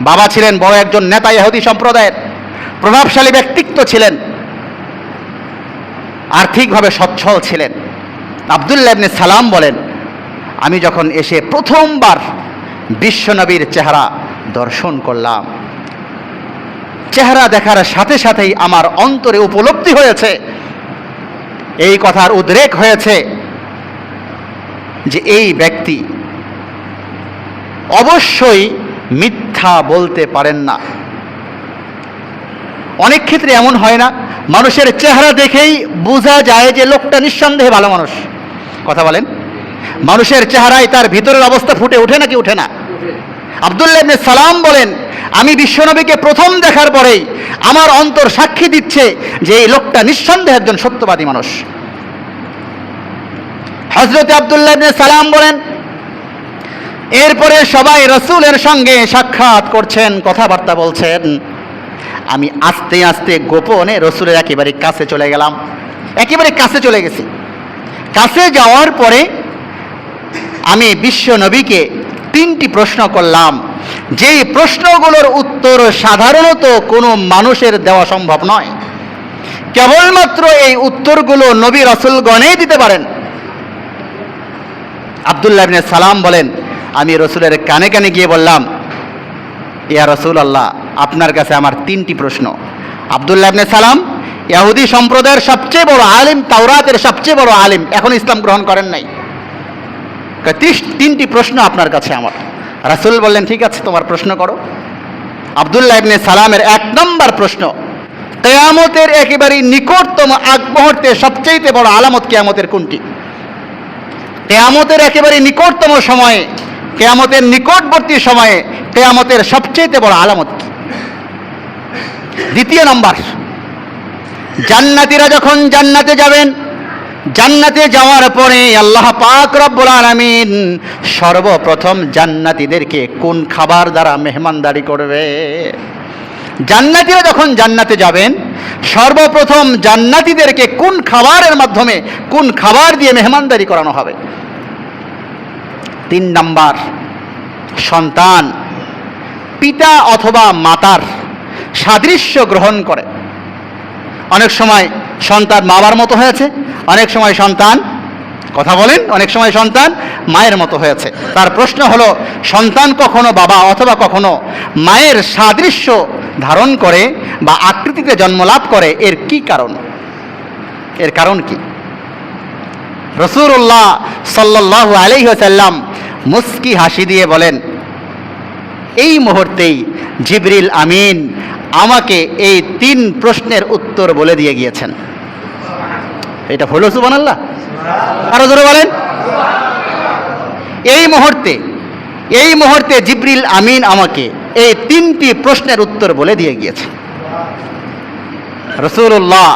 বাবা ছিলেন বড় একজন নেতা, ইহুদি সম্প্রদায়ের প্রভাবশালী ব্যক্তিত্ব ছিলেন, আর্থিকভাবে সচ্ছল ছিলেন। আব্দুল্লাহ ইবনে সালাম বলেন, আমি যখন এসে প্রথমবার বিশ্বনবীর চেহারা দর্শন করলাম, চেহারা দেখার সাথে সাথেই আমার অন্তরে উপলব্ধি হয়েছে, এই কথার উদ্রেক হয়েছে যে এই ব্যক্তি অবশ্যই মিথ্যা বলতে পারেন না। অনেক ক্ষেত্রে এমন হয় না, মানুষের চেহারা দেখেই বোঝা যায় যে লোকটা নিঃসন্দেহে ভালো মানুষ। কথা বলেন, মানুষের চেহারায় তার ভিতরের অবস্থা ফুটে ওঠে নাকি ওঠে না? আব্দুল্লাহ ইবনে সালাম বলেন, আমি বিশ্বনবীকে প্রথম দেখার পরেই আমার অন্তর সাক্ষী দিচ্ছে যে এই লোকটা নিঃসন্দেহে একজন সত্যবাদী মানুষ। হযরত আব্দুল্লাহ ইবনে সালাম বলেন, এরপরে সবাই রাসূলের সঙ্গে সাক্ষাৎ করছেন, কথাবার্তা বলছেন, আমি আস্তে আস্তে গোপনে রাসূলের একেবারে কাছে চলে গেলাম, একেবারে কাছে চলে গেছি। কাছে যাওয়ার পরে আমি বিশ্ব নবীকে 3টি প্রশ্ন করলাম, যেই প্রশ্নগুলোর উত্তর সাধারণত কোনো মানুষের দেওয়া সম্ভব নয়, কেবলমাত্র এই উত্তরগুলো নবী রাসূলগণই দিতে পারেন। আব্দুল্লাহ ইবনে সালাম বলেন, আমি রাসূলের কানে কানে গিয়ে বললাম, ইয়া রাসূলুল্লাহ, আপনার কাছে আমার 3টি প্রশ্ন। আব্দুল্লাহ ইবনে সালাম ইহুদি সম্প্রদায়ের সবচেয়ে বড় আলিম, তাওরাতের সবচেয়ে বড় আলিম, এখন ইসলাম গ্রহণ করেন নাই। 3টি প্রশ্ন আপনার কাছে আমার। রাসূল বললেন, ঠিক আছে, তোমার প্রশ্ন করো। আব্দুল্লাহ ইবনে সালামের 1 নম্বর প্রশ্ন, কিয়ামতের একেবারে নিকটতম আগ মুহূর্তে সবচেয়ে বড় আলামত কিয়ামতের কোনটি? কিয়ামতের একেবারে নিকটতম সময়ে, কিয়ামতের নিকটবর্তী সময়ে কিয়ামতের সবচেয়ে বড় আলামত কি? 2 নম্বর, জান্নাতীরা যখন জান্নাতে যাবেন, জান্নাতে যাওয়ার পরে আল্লাহ পাক রব্বুল আলামিন সর্বপ্রথম জান্নাতীদেরকে কোন খাবার দ্বারা মেহমানদারি করবে? জান্নাতীরা যখন জান্নাতে যাবেন, সর্বপ্রথম জান্নাতীদেরকে কোন খাবারের মাধ্যমে, কোন খাবার দিয়ে মেহমানদারি করানো হবে? 3 নম্বর, সন্তান পিতা অথবা মাতার সাদৃশ্য গ্রহণ করে। অনেক সময় সন্তান বাবার মতো হয়েছে, অনেক সময় সন্তান, কথা বলেন, অনেক সময় সন্তান মায়ের মতো হয়েছে। তার প্রশ্ন হলো, সন্তান কখনো বাবা অথবা কখনো মায়ের সাদৃশ্য ধারণ করে বা আকৃতিতে জন্মলাভ করে, এর কি কারণ? এর কারণ কি? রাসূলুল্লাহ সাল্লাল্লাহু আলাইহি ওয়াসাল্লাম মুস্কি হাসি দিয়ে বলেন, এই মুহূর্তেই জিবরিল আমিন আমাকে এই 3 প্রশ্নের উত্তর বলে দিয়ে গিয়েছেন। এটা হলো সুবহানাল্লাহ? আরো জোরে বলেন। এই মুহূর্তে জিবরিল আমিন আমাকে এই 3টি প্রশ্নের উত্তর বলে দিয়ে গিয়েছে। রাসূলুল্লাহ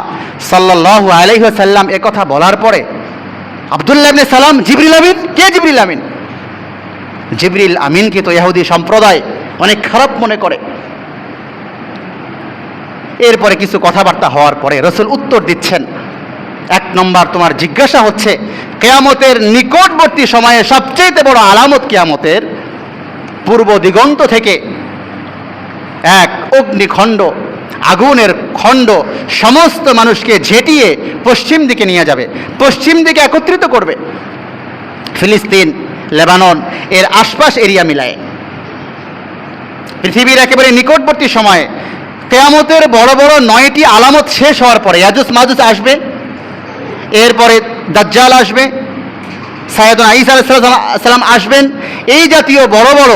সাল্লাল্লাহু আলাইহি ওয়াসাল্লাম একথা বলার পরে আব্দুল্লাহ ইবনে সালাম, জিবরিল আমিন? কে জিবরিল আমিন? জিবরিল আমিনকে তো ইহুদি সম্প্রদায় অনেক খারাপ মনে করে। এরপরে কিছু কথাবার্তা হওয়ার পরে রাসূল উত্তর দিচ্ছেন, 1 নম্বর, তোমার জিজ্ঞাসা হচ্ছে কিয়ামতের নিকটবর্তী সময়ে সবচেয়ে বড় আলামত কিয়ামতের, পূর্ব দিগন্ত থেকে এক অগ্নিখণ্ড, আগুনের খণ্ড সমস্ত মানুষকে ঝেঁটিয়ে পশ্চিম দিকে নিয়ে যাবে, পশ্চিম দিকে একত্রিত করবে। ফিলিস্তিন, লেবানন এর আশপাশ এরিয়া মিলায় পৃথিবীর একেবারে নিকটবর্তী সময়ে কিয়ামতের বড় বড় 9টি আলামত শেষ হওয়ার পরে ইয়াজুজ মাজুজ আসবে, এরপরে দাজ্জাল আসবে, সাইয়েদুনা ঈসা আলাইহিস সালাম আসবেন। এই জাতীয় বড় বড়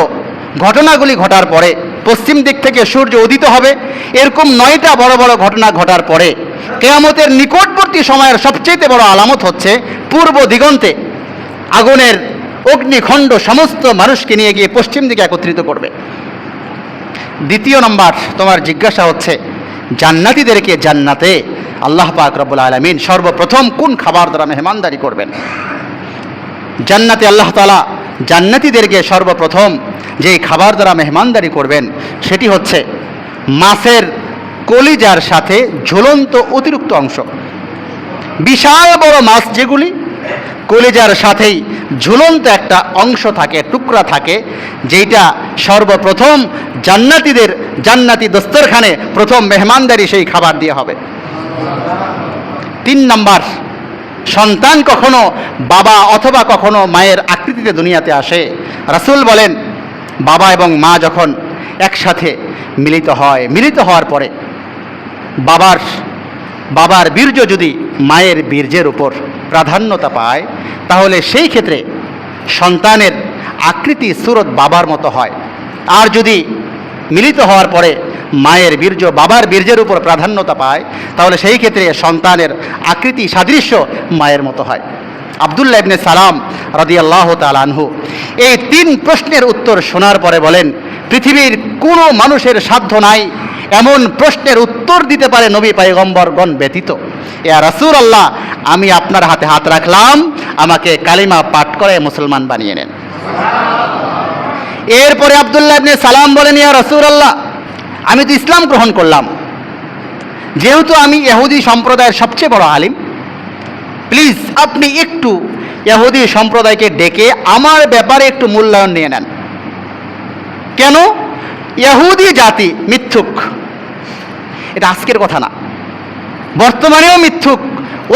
ঘটনাগুলি ঘটার পরে পশ্চিম দিক থেকে সূর্য উদিত হবে। এরকম 9টা বড় বড় ঘটনা ঘটার পরে কিয়ামতের নিকটবর্তী সময়ের সবচেয়ে বড় আলামত হচ্ছে পূর্ব দিগন্তে আগুনের অগ্নিখণ্ড সমস্ত মানুষকে নিয়ে গিয়ে পশ্চিম দিকে একত্রিত করবে। 2 নম্বর, তোমার জিজ্ঞাসা হচ্ছে জান্নাতীদেরকে জান্নাতে আল্লাহ পাক রব্বুল আলামিন সর্বপ্রথম কোন খাবার দ্বারা মেহমানদারি করবেন? জান্নাতে আল্লাহ তাআলা জান্নাতীদেরকে সর্বপ্রথম যে খাবার দ্বারা মেহমানদারি করবেন সেটি হচ্ছে মাছের কলিজার সাথে ঝুলন্ত অতিরিক্ত অংশ। বিশাল বড় মাছ যেগুলি কলিজার সাথেই ঝুলন্ত একটা অংশ থাকে, টুকরা থাকে, যেইটা সর্বপ্রথম জান্নাতি দস্তরখানে প্রথম মেহমানদারি সেই খাবার দিয়ে হবে। 3 নাম্বার, সন্তান কখনো বাবা অথবা কখনো মায়ের আকৃতিতে দুনিয়াতে আসে। রাসূল বলেন, বাবা এবং মা যখন একসাথে মিলিত হওয়ার পরে বাবার বীর্য যদি মায়ের বীর্যের উপর প্রাধান্যতা পায়, তাহলে সেই ক্ষেত্রে সন্তানের আকৃতি সুরত বাবার মতো হয়। আর যদি মিলিত হওয়ার পরে মায়ের বীর্য বাবার বীর্যের উপর প্রাধান্যতা পায়, তাহলে সেই ক্ষেত্রে সন্তানের আকৃতি সাদৃশ্য মায়ের মতো হয়। আব্দুল্লাহ ইবনে সালাম রাদিয়াল্লাহু তাআলা আনহু এই 3 প্রশ্নের উত্তর শোনার পরে বলেন, পৃথিবীর কোনো মানুষের সাধ্য নাই এমন প্রশ্নের উত্তর দিতে পারে নবী পয়গম্বরগণ ব্যতীত। ইয়া রাসূলুল্লাহ, আমি আপনার হাতে হাত রাখলাম, আমাকে কালিমা পাঠ করে মুসলমান বানিয়ে নেন। এরপরে আব্দুল্লাহ ইবনে সালাম বলেন, ইয়া রাসূলুল্লাহ, আমি তো ইসলাম গ্রহণ করলাম, যেহেতু আমি ইহুদি সম্প্রদায়ের সবচেয়ে বড় আলিম, প্লিজ আপনি একটু ইহুদি সম্প্রদায়কে ডেকে আমার ব্যাপারে একটু মূল্যায়ন নিয়ে নেন। কেন? ইহুদি জাতি মিথ্যুক, এটা আজকের কথা না, বর্তমানেও মিথ্যুক।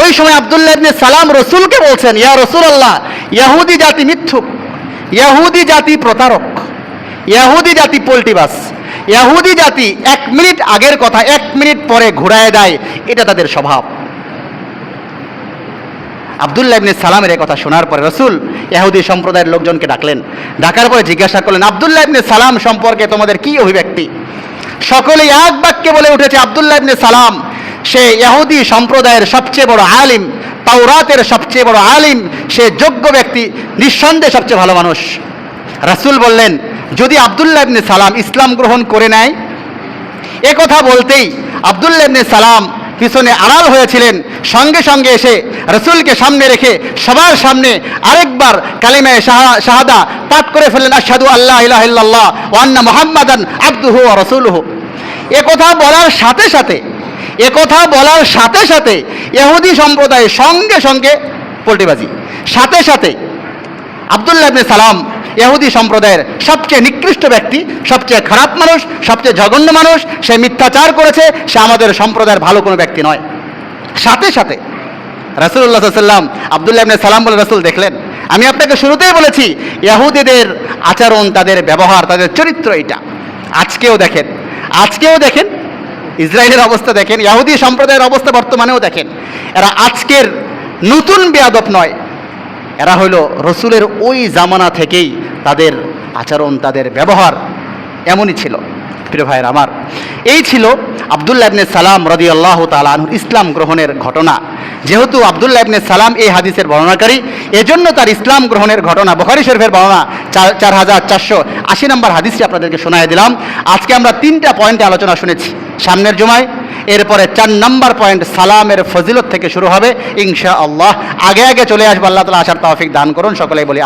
ওই সময় আব্দুল্লাহ ইবনে সালাম রসুলকে বলছেন, ইয়া রাসূলুল্লাহ, ইহুদি জাতি মিথ্যুক, ইহুদি জাতি প্রতারক, ইহুদি জাতি পোল্টিবাস, ইহুদি জাতি 1 মিনিট আগের কথা 1 মিনিট পরে ঘুরায় দেয়, এটা তাদের স্বভাব। আব্দুল্লাহ ইবনে সালামের এই কথা শোনার পরে রসুল ইহুদি সম্প্রদায়ের লোকজনকে ডাকার পরে জিজ্ঞাসা করলেন, আব্দুল্লাহ ইবনে সালাম সম্পর্কে তোমাদের কি অভিব্যক্তি? সকলে এক বাক্যে বলে উঠেছে, আব্দুল্লাহ ইবনে সালাম সে ইহুদি সম্প্রদায়ের সবচেয়ে বড় আলিম, তাওরাতের সবচেয়ে বড় আলিম, সে যোগ্য ব্যক্তি, নিঃসন্দেহে সবচেয়ে ভালো মানুষ। রাসূল বললেন, যদি আব্দুল্লাহ ইবনে সালাম ইসলাম গ্রহণ করে নেয়, এ কথা বলতেই আব্দুল্লাহ ইবনে সালাম পিছনে আড়াল হয়েছিলেন, সঙ্গে সঙ্গে এসে রসুলকে সামনে রেখে সবার সামনে আরেকবার কালিমায়ে শাহাদা পাঠ করে ফেললেন, আশহাদু আল্লা ইলাহা ইল্লাল্লাহ ওয়া আন্না মুহাম্মাদান আবদুহু ওয়া রাসূলুহু। এ কথা বলার সাথে সাথে ইহুদি সম্প্রদায় সঙ্গে সঙ্গে পোল্টিবাজি, সাথে সাথে আব্দুল্লাহ ইবনে সালাম ইহুদি সম্প্রদায়ের সবচেয়ে নিকৃষ্ট ব্যক্তি, সবচেয়ে খারাপ মানুষ, সবচেয়ে জঘন্য মানুষ, সে মিথ্যাচার করেছে, সে আমাদের সম্প্রদায়ের ভালো কোনো ব্যক্তি নয়। সাথে সাথে রাসূলুল্লাহ সাল্লাল্লাহু আলাইহি ওয়াসাল্লাম আব্দুল্লাহ ইবনে সালাম বলে, রাসূল দেখলেন, আমি আপনাকে শুরুতেই বলেছি ইহুদিদের আচরণ, তাদের ব্যবহার, তাদের চরিত্র এটা। আজকেও দেখেন ইসরায়েলের অবস্থা দেখেন, ইহুদি সম্প্রদায়ের অবস্থা বর্তমানেও দেখেন। এরা আজকের নতুন বেয়াদব নয়, এরা হলো রসুলের ওই জামানা থেকেই তাদের আচরণ, তাদের ব্যবহার এমনই ছিল। প্রিয় ভাইয়ের আমার, এই ছিল আব্দুল্লাহ ইবনে সালাম রাদিয়াল্লাহু তাআলা আনহু ইসলাম গ্রহণের ঘটনা। যেহেতু আব্দুল্লাহ ইবনে সালাম এই হাদিসের বর্ণনাকারী, এজন্য তার ইসলাম গ্রহণের ঘটনা বুখারী শরীফের বর্ণনা 4480 নম্বর হাদিসটি আপনাদেরকে শোনায় দিলাম। আজকে আমরা 3টা পয়েন্টে আলোচনা শুনেছি সামনের জুমায়, এরপরে 4 নম্বর পয়েন্ট সালামের ফজিলত থেকে শুরু হবে ইনশাআল্লাহ। আগে চলে আসবো, আল্লাহ তাআলা আসার তৌফিক দান করুন, সকলেই বলি